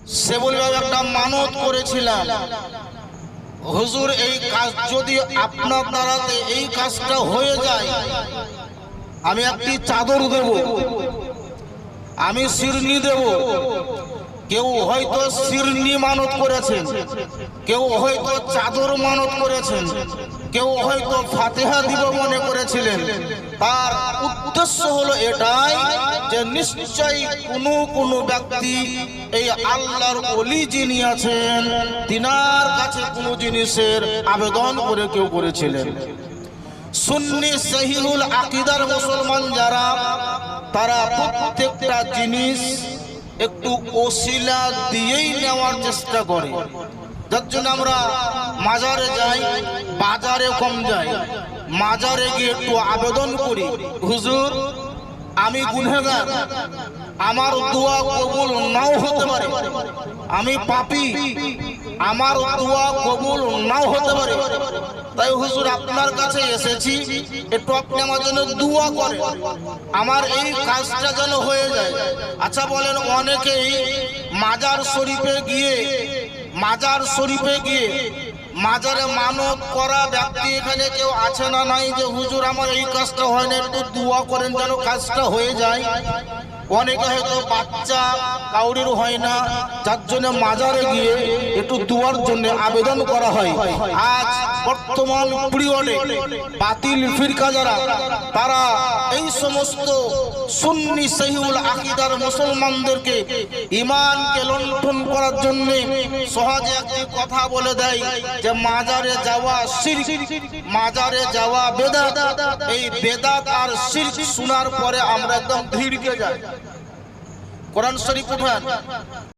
সে বলবে একটা মানত করেছিলাম, হুজুর এই কাজ যদি আপনার দ্বারাতে এই কাজটা হয়ে যায়, আমি একটি চাদর দেব, আমি শিরনি দেব। কেউ হয়তো শিরনি মানত করেছেন, কেউ হয়তো চাদর মানত করেছেন, কেউ হয়তো ফাতিহা দিব মনে করেছিলেন। তার উদ্দেশ্য হলো এটাই যে নিশ্চয়ই কোনো ব্যক্তি এই আল্লাহর ওলি যিনি আছেন তিনার কাছে কোনো জিনিসের আবেদন করে কেউ করেছিলেন। সুন্নি সহিহুল আকীদার মুসলমান যারা, তারা প্রত্যেকটা জিনিস একটু ওসিলা দিয়েই নেওয়ার চেষ্টা করে। যার জন্য আমরা মাজারে যাই, বাজারে কম যাই, মাজারে গিয়ে একটু আবেদন করি, হুজুর আমি গুনহগার, আমার দোয়া কবুল নাও হতে পারে, আমি পাপী, আমার দোয়া কবুল নাও হতে পারে, তাই হুজুর আপনার কাছে এসেছি, একটু আপনি আমার জন্য দোয়া করেন, আমার এই কাজটা যেন হয়ে যায়। আচ্ছা বলেন, অনেকেই মাজার শরীফে গিয়ে মাজারে মানত করা ব্যক্তি এখানে কেউ আছে না নাই যে হুজুর আমার এই কাজটা হয় না, একটু দোয়া করেন যেন কাজটা হয়ে যায়? অনেকে হয়তো বাচ্চা কাউরির হয় না, যার জন্য মাজারে গিয়ে একটু দুয়ার জন্য আবেদন করা হয়। আজ বর্তমান পিরিয়ডে বাতিল ফিরকা যারা, তারা এই সমস্ত সুন্নি সহিহুল আকীদার মুসলমানদেরকে ঈমানকে লুণ্ঠন করার জন্য সহজে একটি কথা বলে দেয় যে মাজারে যাওয়া শিরক, মাজারে যাওয়া বেদাত। এই বেদাত আর শিরক শোনার পরে আমরা একদম ভিড়কে যাই। কোরআন শরীফ উঠান।